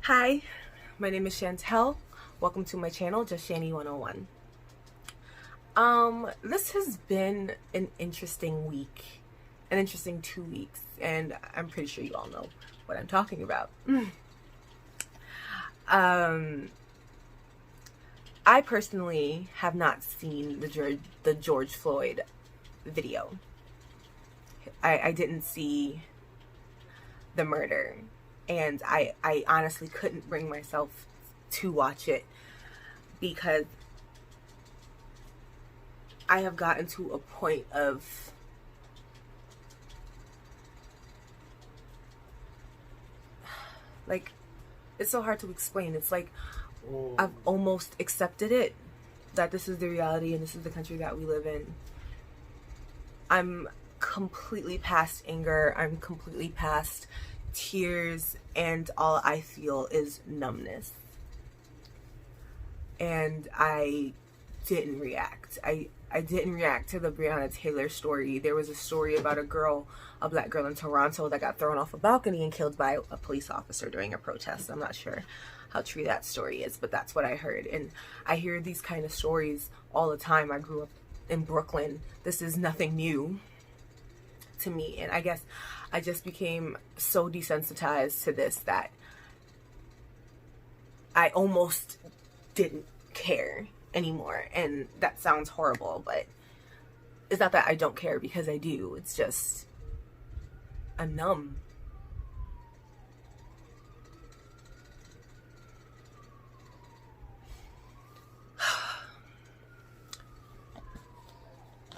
Hi, my name is Chantel. Welcome to my channel, Just Shanny 101. This has been an interesting week, an interesting 2 weeks, and I'm pretty sure you all know what I'm talking about. I personally have not seen the George Floyd video. I didn't see the murder, and I honestly couldn't bring myself to watch it because I have gotten to a point of like, it's so hard to explain. It's like I've almost accepted it, that this is the reality and this is the country that we live in. I'm completely past anger. I'm completely past tears, and all I feel is numbness. And I didn't react. I didn't react to the Breonna Taylor story. There was a story about a black girl in Toronto that got thrown off a balcony and killed by a police officer during a protest. I'm not sure how true that story is, but that's what I heard. And I hear these kind of stories all the time. I grew up in Brooklyn. This is nothing new to me. And I guess I just became so desensitized to this that I almost didn't care anymore. And that sounds horrible, but it's not that I don't care, because I do. It's just I'm numb.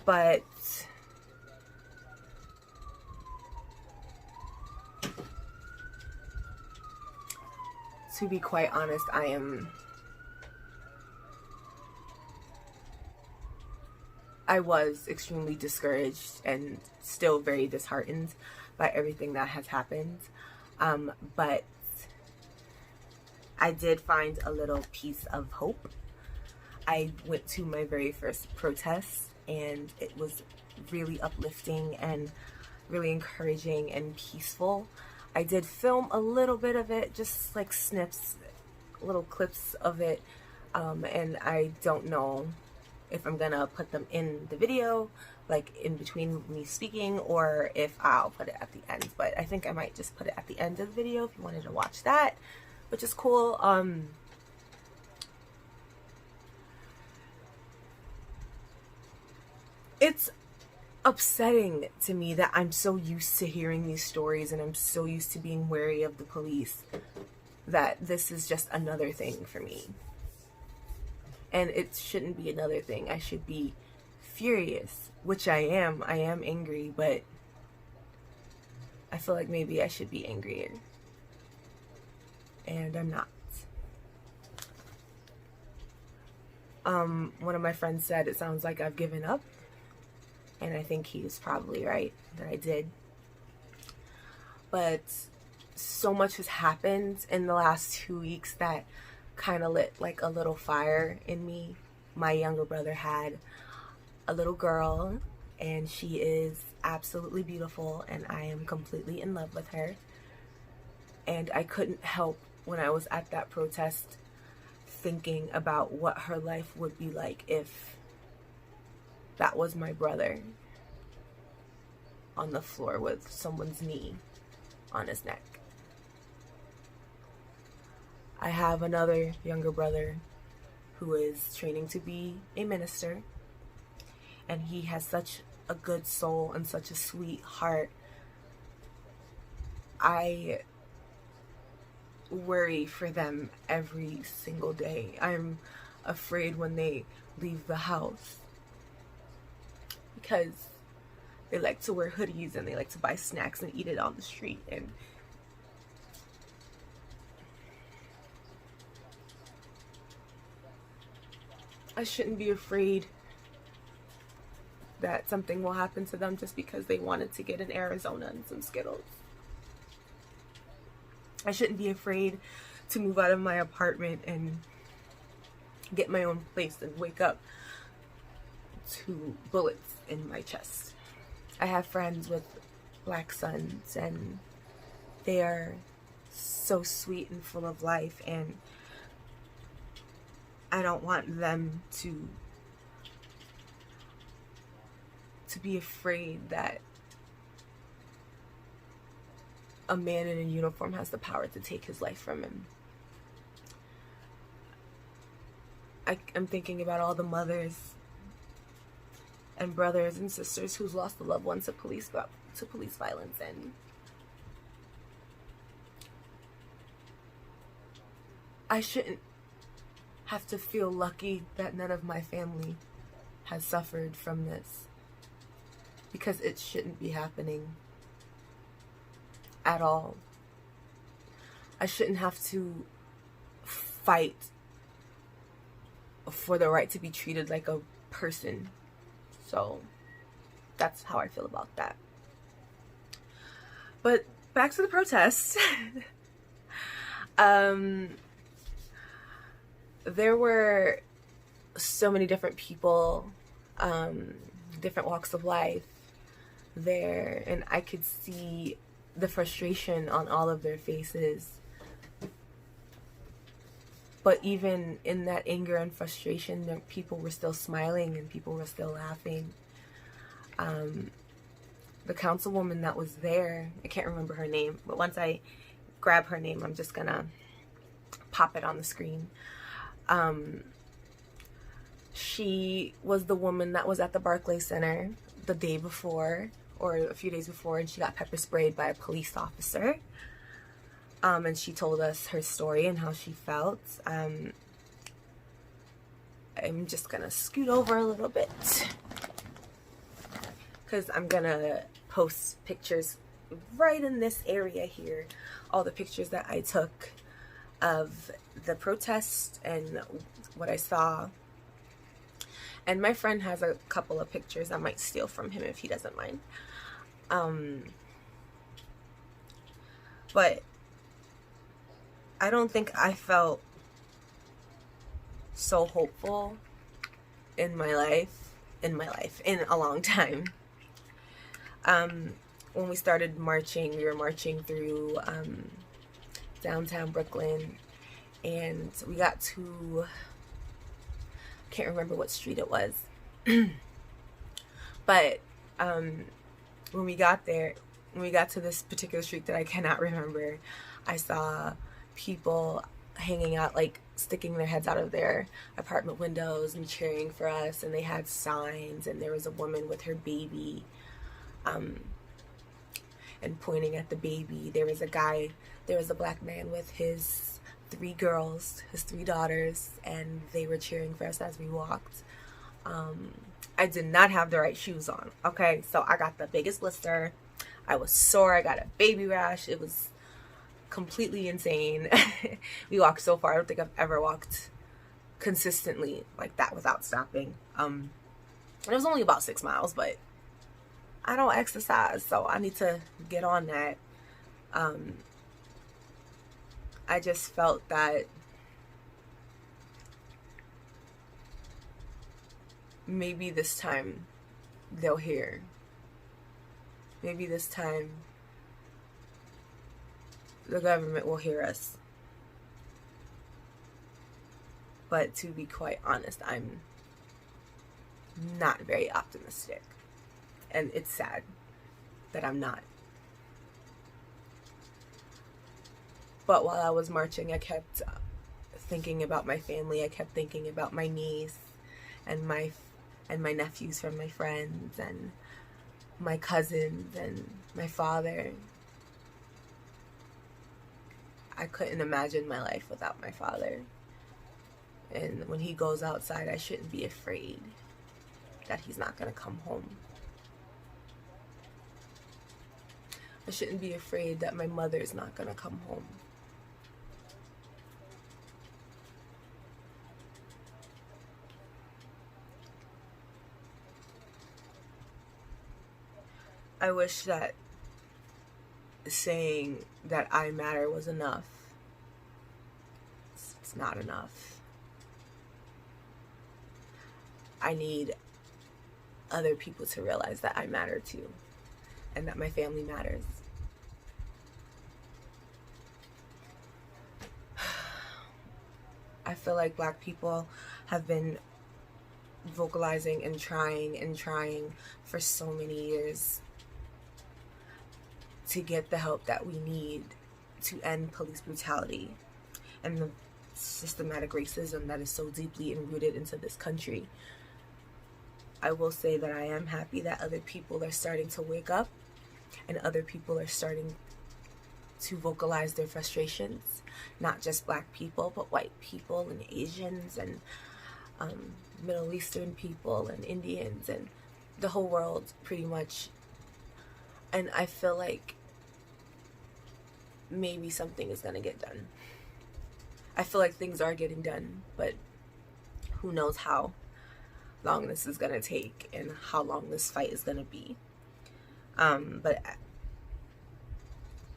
But to be quite honest, I was extremely discouraged and still very disheartened by everything that has happened. But I did find a little piece of hope. I went to my very first protest, and it was really uplifting and really encouraging and peaceful. I did film a little bit of it, just like snips, little clips of it, and I don't know if I'm gonna put them in the video, like in between me speaking, or if I'll put it at the end. But I think I might just put it at the end of the video if you wanted to watch that, which is cool. It's upsetting to me that I'm so used to hearing these stories, and I'm so used to being wary of the police, that this is just another thing for me. And it shouldn't be another thing. I should be furious, which I am. I am angry, but I feel like maybe I should be angrier. And I'm not. One of my friends said it sounds like I've given up. And I think he's probably right that I did. But so much has happened in the last 2 weeks that kind of lit like a little fire in me. My younger brother had a little girl, and she is absolutely beautiful, and I am completely in love with her. And I couldn't help, when I was at that protest, thinking about what her life would be like if that was my brother on the floor with someone's knee on his neck. I have another younger brother who is training to be a minister, and he has such a good soul and such a sweet heart. I worry for them every single day. I'm afraid when they leave the house, because they like to wear hoodies and they like to buy snacks and eat it on the street. And I shouldn't be afraid that something will happen to them just because they wanted to get in Arizona and some Skittles. I shouldn't be afraid to move out of my apartment and get my own place and wake up to bullets in my chest. I have friends with black sons, and they are so sweet and full of life, and I don't want them to be afraid that a man in a uniform has the power to take his life from him. I'm thinking about all the mothers and brothers and sisters who's lost a loved one to police violence, and I shouldn't have to feel lucky that none of my family has suffered from this, because it shouldn't be happening at all. I shouldn't have to fight for the right to be treated like a person. So that's how I feel about that. But back to the protests. There were so many different people, different walks of life there, and I could see the frustration on all of their faces. But even in that anger and frustration, people were still smiling and people were still laughing. The councilwoman that was there, I can't remember her name, but once I grab her name, I'm just gonna pop it on the screen. She was the woman that was at the Barclays Center the day before, or a few days before, and she got pepper sprayed by a police officer. And she told us her story and how she felt. I'm just gonna scoot over a little bit, because I'm gonna post pictures right in this area here, all the pictures that I took of the protest and what I saw. And my friend has a couple of pictures I might steal from him if he doesn't mind. But I don't think I felt so hopeful in a long time. When we started marching, we were marching through downtown Brooklyn, and we got to, can't remember what street it was, but when we got to this particular street that I cannot remember, I saw people hanging out, like sticking their heads out of their apartment windows and cheering for us, and they had signs, and there was a woman with her baby and pointing at the baby. There was a black man with his three daughters, and they were cheering for us as we walked. I did not have the right shoes on, okay? So I got the biggest blister. I was sore. I got a baby rash. It was completely insane. We walked so far. I don't think I've ever walked consistently like that without stopping. And it was only about 6 miles, but I don't exercise, so I need to get on that. I just felt that maybe this time they'll hear. Maybe this time the government will hear us. But to be quite honest, I'm not very optimistic. And it's sad that I'm not. But while I was marching, I kept thinking about my family. I kept thinking about my niece and my nephews from my friends, and my cousins and my father. I couldn't imagine my life without my father. And when he goes outside, I shouldn't be afraid that he's not going to come home. I shouldn't be afraid that my mother's not going to come home. I wish that saying that I matter was enough. It's not enough. I need other people to realize that I matter too, and that my family matters. I feel like Black people have been vocalizing and trying for so many years to get the help that we need to end police brutality and the systematic racism that is so deeply enrooted into this country. I will say that I am happy that other people are starting to wake up and other people are starting to vocalize their frustrations. Not just Black people, but white people and Asians and Middle Eastern people and Indians and the whole world pretty much. And I feel like maybe something is gonna get done. I feel like things are getting done, but who knows how long this is gonna take and how long this fight is gonna be. But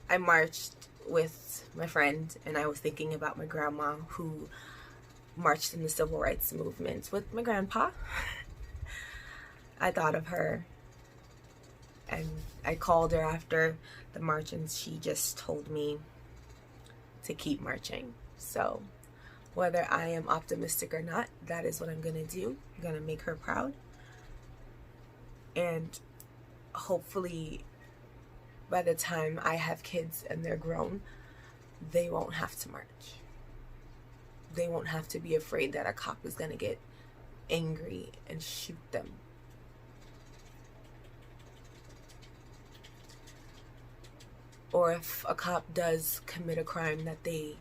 I marched with my friend, and I was thinking about my grandma who marched in the civil rights movement with my grandpa. I thought of her, and I called her after the march, and she just told me to keep marching. So whether I am optimistic or not, that is what I'm gonna do. I'm gonna make her proud, and hopefully by the time I have kids and they're grown, they won't have to march. They won't have to be afraid that a cop is gonna get angry and shoot them. Or if a cop does commit a crime, that they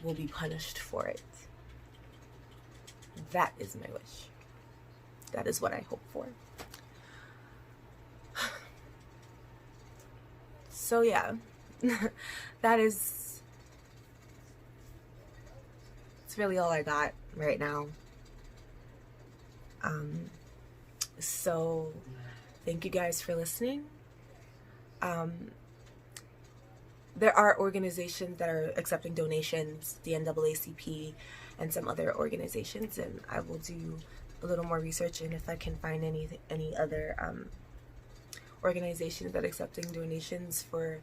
will be punished for it. That is my wish. That is what I hope for. So yeah, it's really all I got right now. So thank you guys for listening. There are organizations that are accepting donations, the NAACP and some other organizations, and I will do a little more research, and if I can find any other organizations that are accepting donations for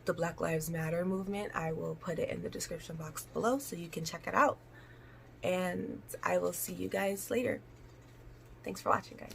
the Black Lives Matter movement, I will put it in the description box below so you can check it out. And I will see you guys later. Thanks for watching, guys.